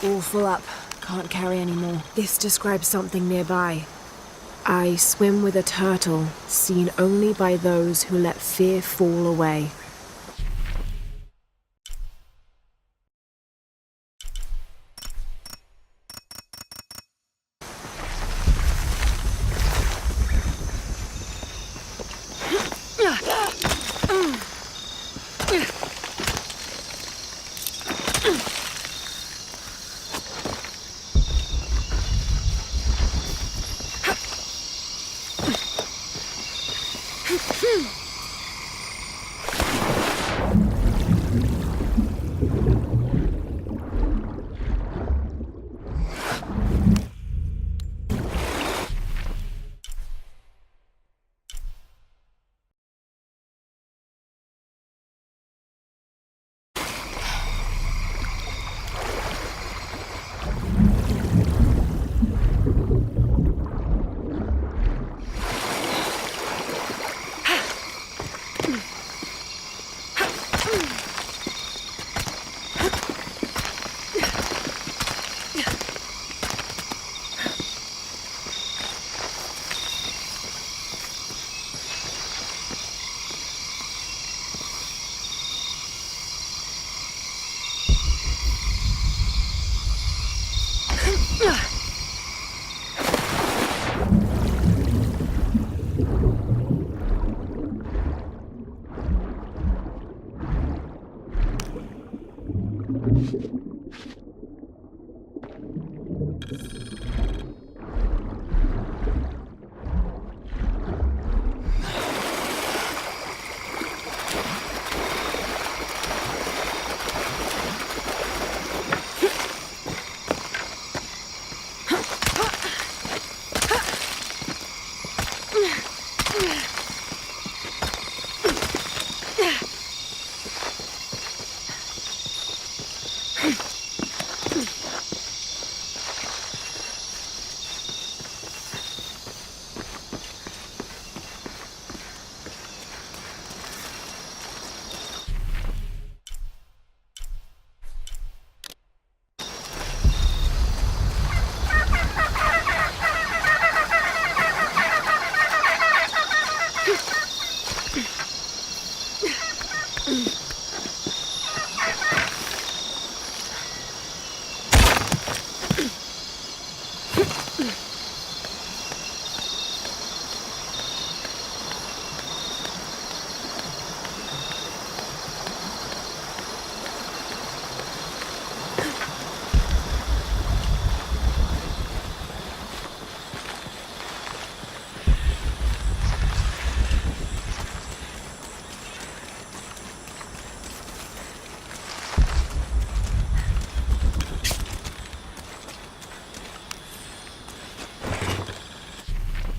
All full up. Can't carry any more. This describes something nearby. I swim with a turtle, seen only by those who let fear fall away.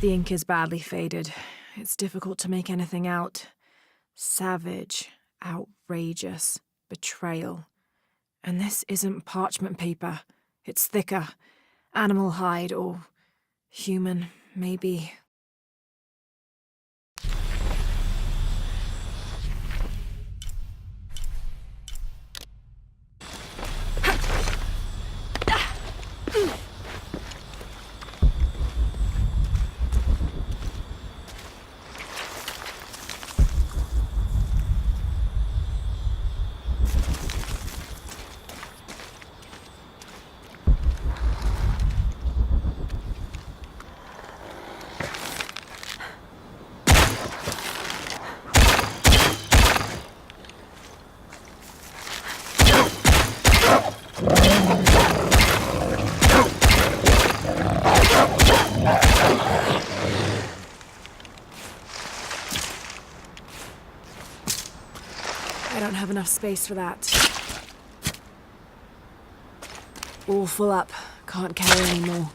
The ink is badly faded. It's difficult to make anything out. Savage, outrageous, betrayal. And this isn't parchment paper. It's thicker. Animal hide or human, maybe. I don't have enough space for that. All full up. Can't carry any more.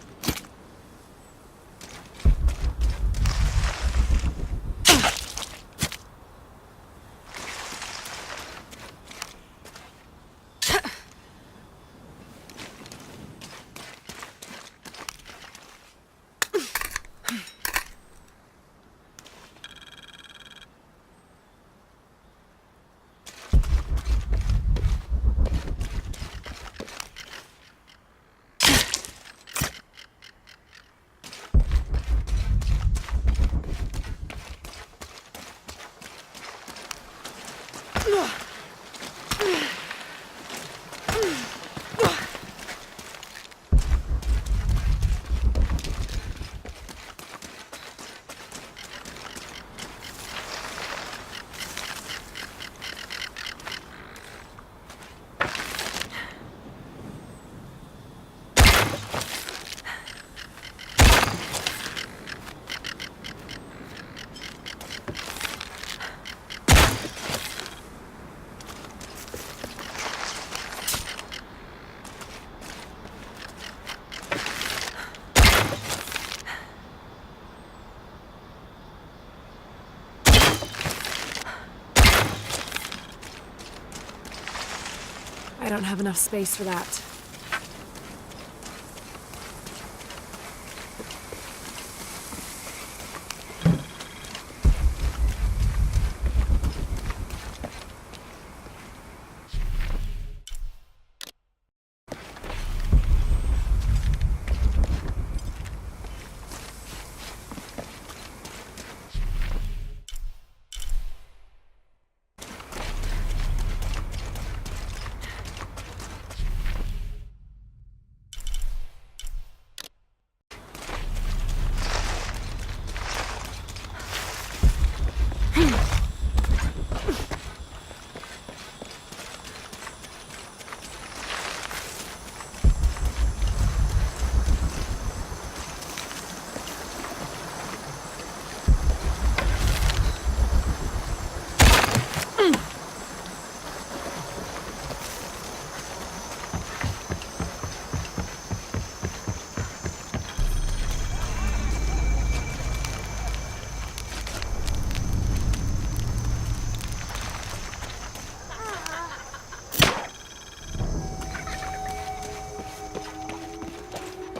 I don't have enough space for that.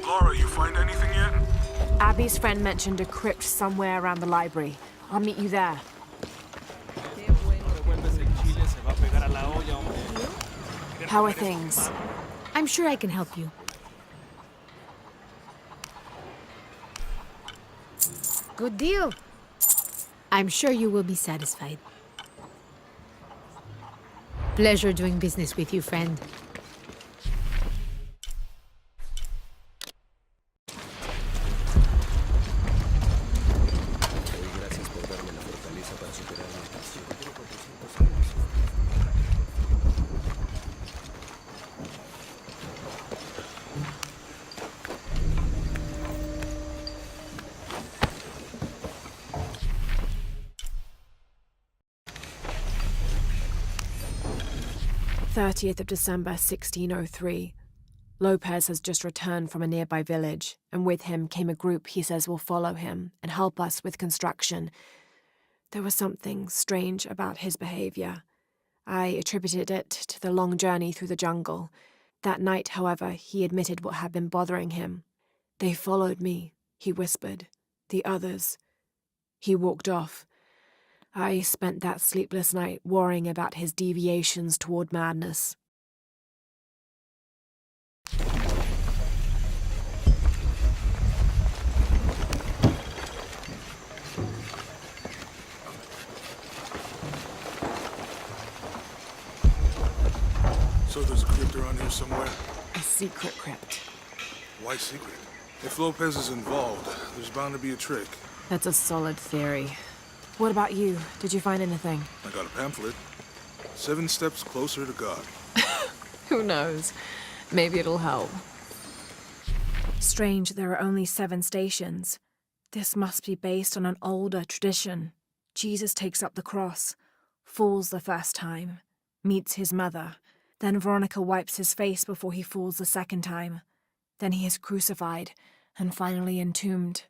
Laura, you find anything yet? Abby's friend mentioned a crypt somewhere around the library. I'll meet you there. How are things? I'm sure I can help you. Good deal. I'm sure you will be satisfied. Pleasure doing business with you, friend. December 1603. Lopez has just returned from a nearby village, and with him came a group he says will follow him and help us with construction. There was something strange about his behavior. I attributed it to the long journey through the jungle. That night, however, he admitted what had been bothering him. "They followed me," he whispered. "The others." He walked off. I spent that sleepless night worrying about his deviations toward madness. So there's a crypt around here somewhere? A secret crypt. Why secret? If Lopez is involved, there's bound to be a trick. That's a solid theory. What about you? Did you find anything? I got a pamphlet. 7 steps closer to God. Who knows? Maybe it'll help. Strange there are only 7 stations. This must be based on an older tradition. Jesus takes up the cross, falls the first time, meets his mother. Then Veronica wipes his face before he falls the second time. Then he is crucified and finally entombed.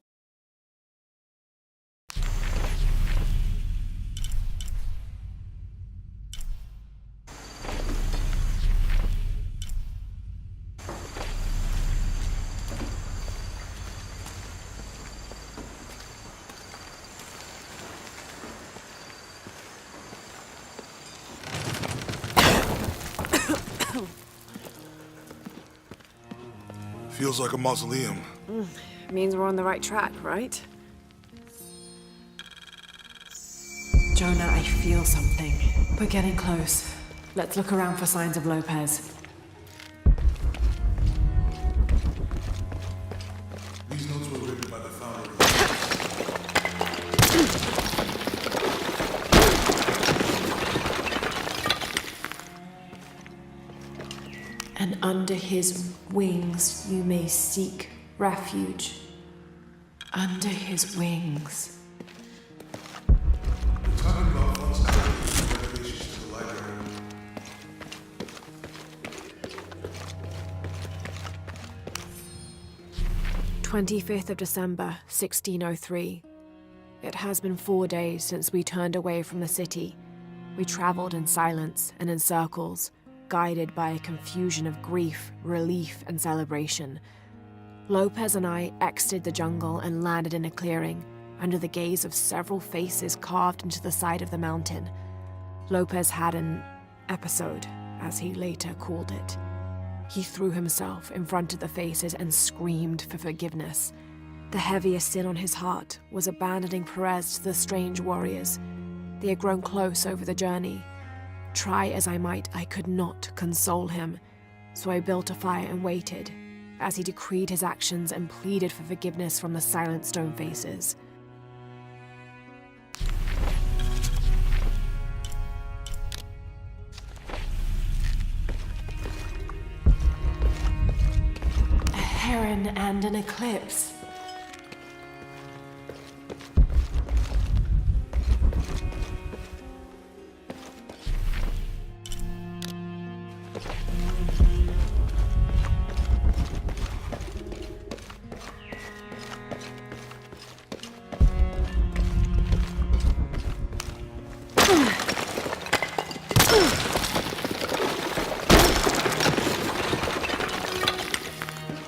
Feels like a mausoleum. Means we're on the right track, right? Jonah, I feel something. We're getting close. Let's look around for signs of Lopez. These notes were written by the founder. And under his wings you may seek refuge. Under his wings. Talking about funds renovations to the library. "25th of December, 1603. It has been 4 days since we turned away from the city. We traveled in silence and in circles, guided by a confusion of grief, relief, and celebration. Lopez and I exited the jungle and landed in a clearing, under the gaze of several faces carved into the side of the mountain. Lopez had an episode, as he later called it. He threw himself in front of the faces and screamed for forgiveness. The heaviest sin on his heart was abandoning Perez to the strange warriors. They had grown close over the journey. Try as I might, I could not console him, so I built a fire and waited, as he decreed his actions and pleaded for forgiveness from the silent stone faces. A heron and an eclipse.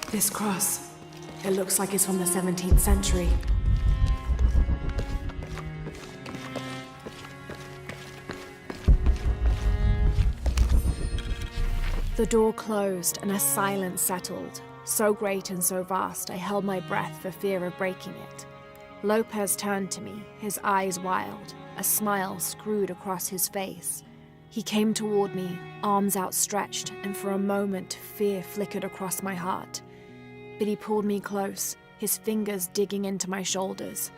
This cross, it looks like it's from the 17th century. The door closed and a silence settled, so great and so vast I held my breath for fear of breaking it. Lopez turned to me, his eyes wild, a smile screwed across his face. He came toward me, arms outstretched, and for a moment fear flickered across my heart. But he pulled me close, his fingers digging into my shoulders.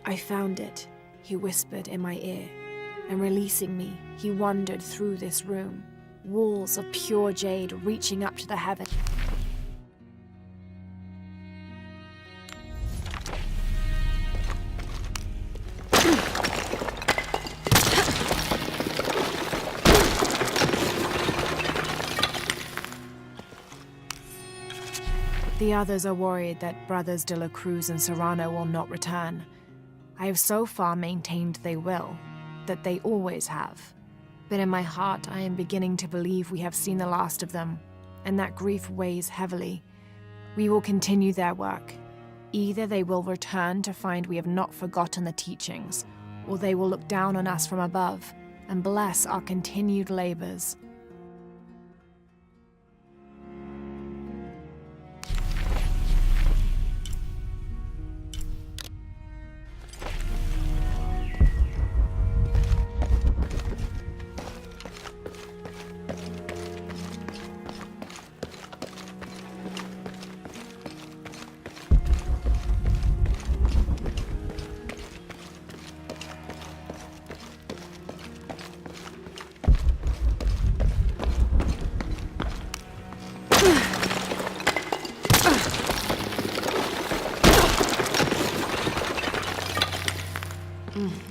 "I found it," he whispered in my ear, and releasing me, he wandered through this room, walls of pure jade reaching up to the heavens. The others are worried that Brothers de la Cruz and Serrano will not return. I have so far maintained they will, that they always have. But in my heart I am beginning to believe we have seen the last of them, and that grief weighs heavily. We will continue their work. Either they will return to find we have not forgotten the teachings, or they will look down on us from above and bless our continued labors.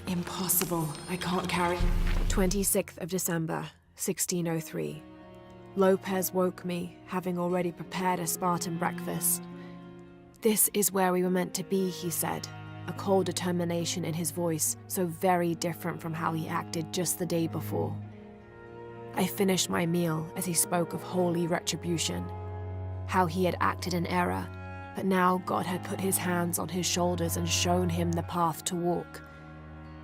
Impossible. I can't carry. 26th of December, 1603. Lopez woke me, having already prepared a Spartan breakfast. "This is where we were meant to be," he said, a cold determination in his voice, so very different from how he acted just the day before. I finished my meal as he spoke of holy retribution, how he had acted in error, but now God had put his hands on his shoulders and shown him the path to walk.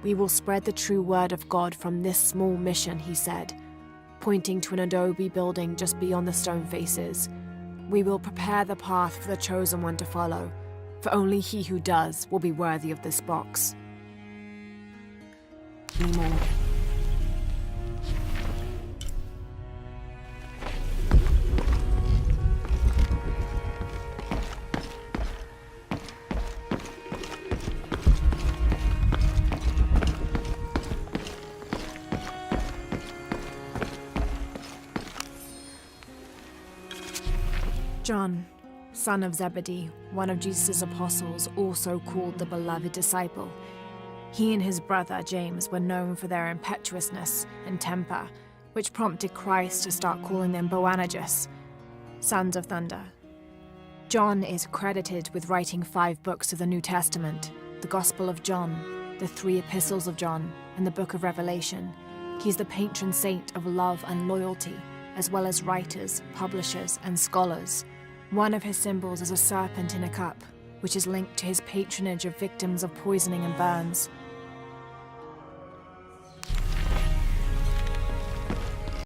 "We will spread the true word of God from this small mission," he said, pointing to an adobe building just beyond the stone faces. "We will prepare the path for the chosen one to follow, for only he who does will be worthy of this box." anymore. John, son of Zebedee, one of Jesus' apostles, also called the beloved disciple. He and his brother James were known for their impetuousness and temper, which prompted Christ to start calling them Boanerges, sons of thunder. John is credited with writing 5 books of the New Testament: the Gospel of John, the 3 epistles of John, and the Book of Revelation. He's the patron saint of love and loyalty, as well as writers, publishers, and scholars. One of his symbols is a serpent in a cup, which is linked to his patronage of victims of poisoning and burns.